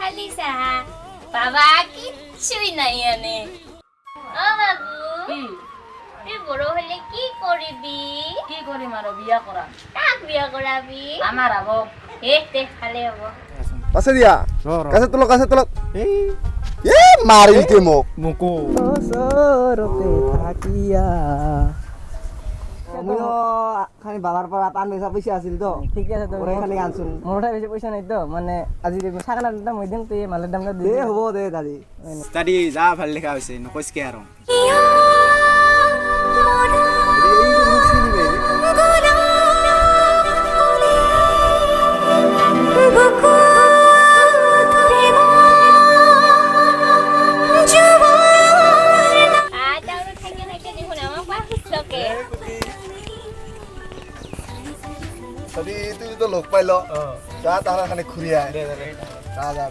খালি চাহা বাবা কিচ্ছুই নাই আনে অ বাবু কি তুই বড় হলে কি করবি কি কৰিম আৰু বিয়া কৰা কাক বিয়া কৰাবি আমাৰ আবক তে ভালে হব আছে দিয়া কাছে তলত এই এ মাৰিল তে মোক মোকো ওচৰতে থাকিয়া মইও খালি বাবাৰ পৰা পান পইচা আছিল তো ঠিক আছে তো খালি আনছোন মোৰ ঠাই বেছি পইচা নাই তো মানে আজি চাকানাৰ দাম মই দিম তুই মালৰ দাম দে হ'ব দে দাদি দাদি যা ভাল লেখা হৈছে নকৈছকে আৰু তুই তো লগ পাইল যা তাহার খানে খুরিয়া যা যা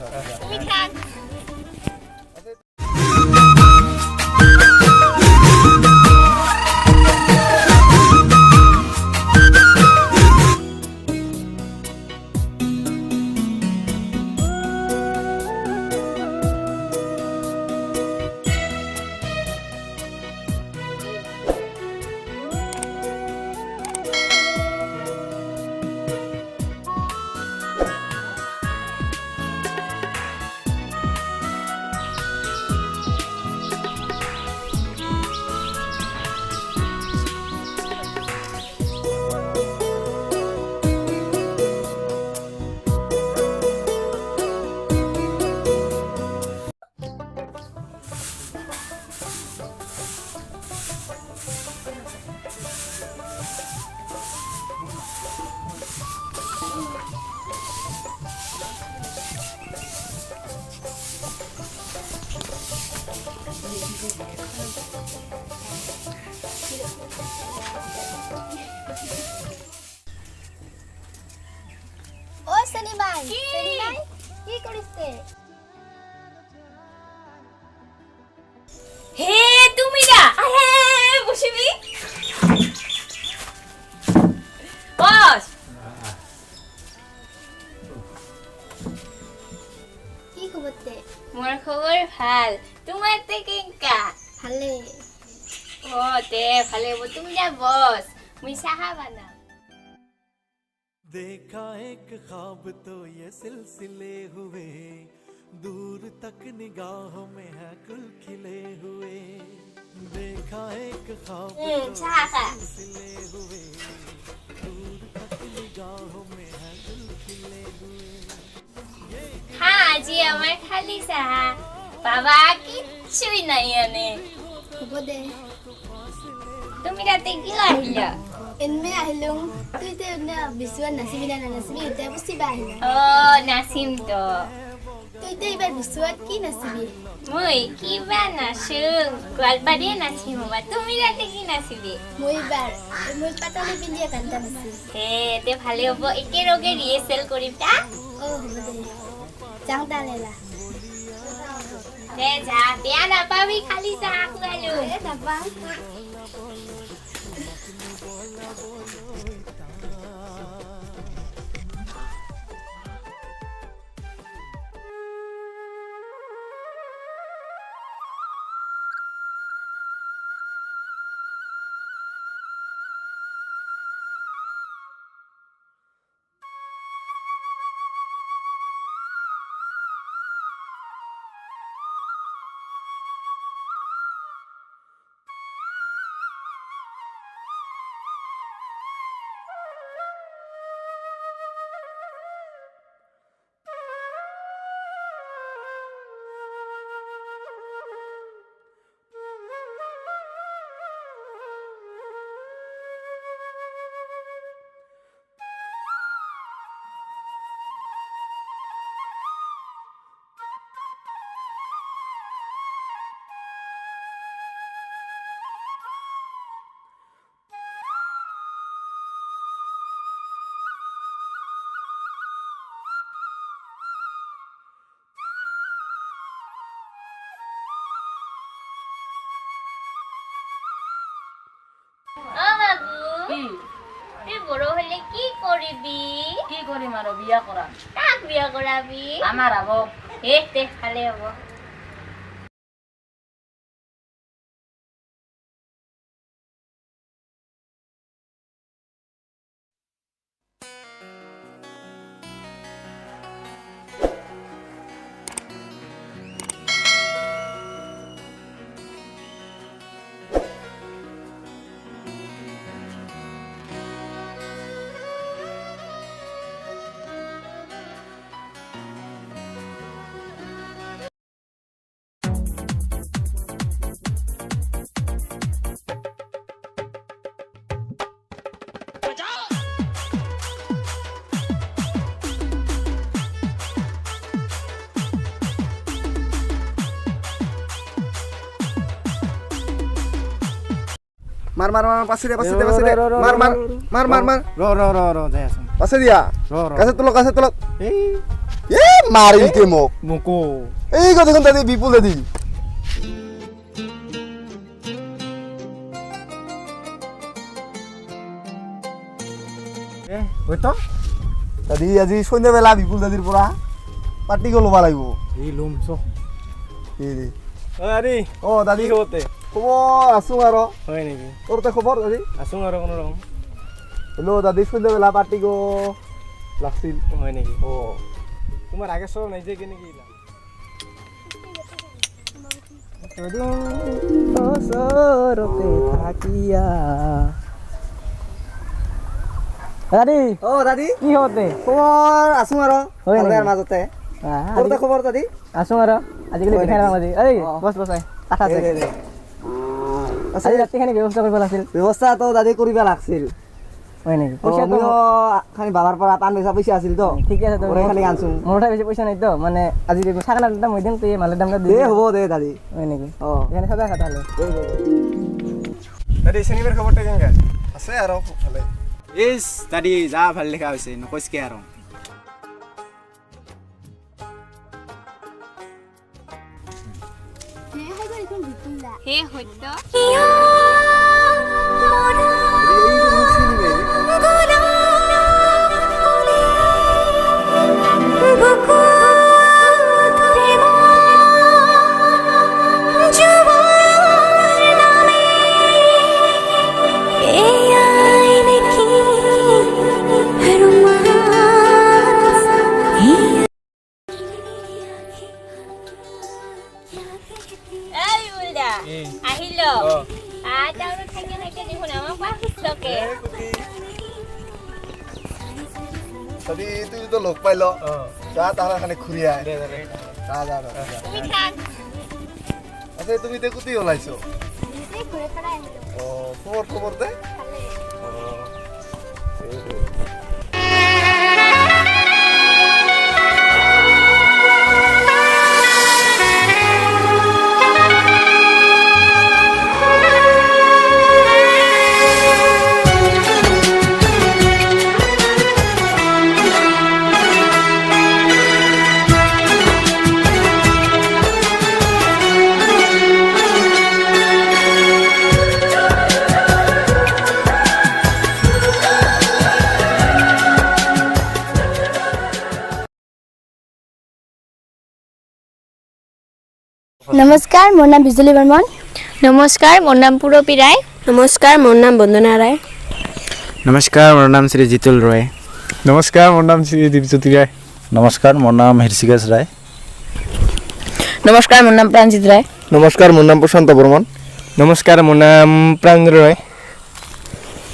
ও সনিবাই কি করিসতে হে তুমি না আরে বসিবি বস কি খবরতে মোর খবর ভাল তোমার তে কেঙ্কা ভালে ও তে ভালে হবো তুমি যা বস মুই চাহা বানাম देखा एक ख्वाब तो ये सिलसिले हुए दूर तक निगाहों में है गुल खिले हुए देखा एक ख्वाब চাহা খা सिलसिले हुए दूर तक निगाहों में है गुल खिले हुए খা আজি আমার খালি চাহা বাবা কিচ্ছুই নাই আনে হব দে তুমি রাতে কি আহিলা এনমে আহিলুং তুই তে না বিশ্বর নাসিবি না নাসিবি তে বুঝিবা আহিলা ও নাসিম তো তুই তে এবার বিশ্বর কি নাসিবি মুই কিবা নাচুং গোৱালপাৰীয়ে নাচিম বা তুমি ৰাতি কি নাচিবি মই এবার মই পাতালি পিন্দিয়া কান্তা নাসি হে তে ভালে হ'ব একেলগে ৰিহাৰ্চেল কৰিম তা ও হব দে যাও তালেলা দে যা বেয়া নাপাবি খালি চাহ খুৱালো এ নাপা ও বাবু কি তুই বড় হলে কি কৰবি কি কৰিম আৰু বিয়া কৰা কাক বিয়া কৰাবি আমাৰ আবক দে ভালে হ'ব মাৰ মাৰ মাৰ পাশে দে মাৰ মাৰ মাৰ মাৰ মাৰ ৰ যাই আছো পাশে দিয়া ৰ কাছে তোলক এই এ মারিল কে মোক মোকো এই গো দেখুন দাদি বিপুল দাদি হয়তো দাদি আজি সন্ধ্যাবেলা বিপুল দাদির পৰা পার্টি গো লবা লাগিব এই লম চ এই রে আরে ও দাদি হতে খবর আছো আর হয় নেকি তোর তো খবর দাদি আছো আৰু কোনো ৰকম হ্যালো দাদি সন্ধ্যাবেলা পাৰ্টি গো লাগছিল হয় নেকি ও তোমাৰ আগে চল নাই যে কেনেকে ইলা ওচৰতে থাকিয়া দাদি ও দাদি কি হতে খবৰ আছো আৰু হয় নেকি? ভালৰ মাজতে তোৰ তো খবৰ দাদি আছো আৰু আজিকালি দেখাই নাপাওঁ আজি এই বস বস কাঠ আছে আজি ৰাতিখানি ব্যৱস্থা কৰিব লাগিছিল ব্যৱস্থা তো দাদি কৰিব লাগছিল হয় নেকি পইচাটো পইচাটো খানি বাবাৰ পৰা পান পইচা আছিল তো ঠিকে আছে ওৰে খালি আনছো মোৰ ঠাই বেছি পইচা নাই তো মানে আজি ছাগলৰ দাম মই দিম তুই মালৰ দামটা দে দি হ'ব দে দাদি হয় নেকি অ এখানে সদায় কথা হলে দাদি শনিবাৰ খবৰটা কেনেকা আছে আৰু ভালে ইস দাদি যা ভাল লেখা হৈছে নকৈছকে আৰু হে সত্য আহিল তাৰমানে থাকে দেখোন আমাৰ পাছ লকে দাদি তুই তো লগ পাইল যা তাহার খানে খুরিয়ায় যা যা তুমি থাক আচ্ছা তুমি দেখুতি ওলাইছো ও খবর দে নমস্কাৰ মোৰ নাম বিজুলী বৰ্মন নমস্কাৰ মোৰ নাম পুৰপী ৰায় নমস্কাৰ মোৰ নাম বন্দনা ৰায় নমস্কাৰ মোৰ নাম শ্ৰী জিতুল ৰয় নমস্কাৰ মোৰ নাম শ্ৰী দীপজ্যোতি ৰায় নমস্কাৰ মোৰ নাম হৃষিকেশ ৰায় নমস্কাৰ মোৰ নাম প্ৰাঞ্জিত ৰায় নমস্কাৰ মোৰ নাম প্ৰশান্ত বৰ্মন নমস্কাৰ মোৰ নাম প্ৰাঞ্জল ৰয়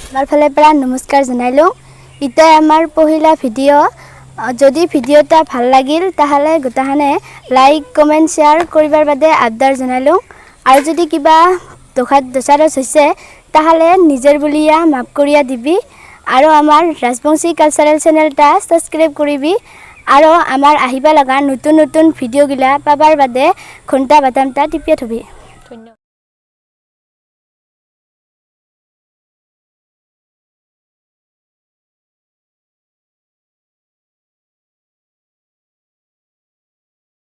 আমাৰ ফালে পৰা নমস্কাৰ জনাইলোঁ এতিয়া আমাৰ পহিলা ভিডিঅ' যদি ভিডিঅ'টা ভাল লাগিল তাহলে গোটাখানে লাইক কমেণ্ট শ্বেয়াৰ কৰিবাৰ বাদে আবদাৰ জনালোঁ আৰু যদি কিবা দোষাৰচ হৈছে তাহলে নিজেৰ বুলিয়া মাফ কৰিয়া দিবি আৰু আমাৰ ৰাজবংশী কালচাৰেল চেনেলটা সাবস্ক্ৰাইব কৰিবি আৰু আমাৰ আহিবা লগা নতুন নতুন ভিডিঅ'গিলা পাবাৰ বাদে ঘণ্টা বাটামটা টিপিয়া থবি ধন্যবাদ।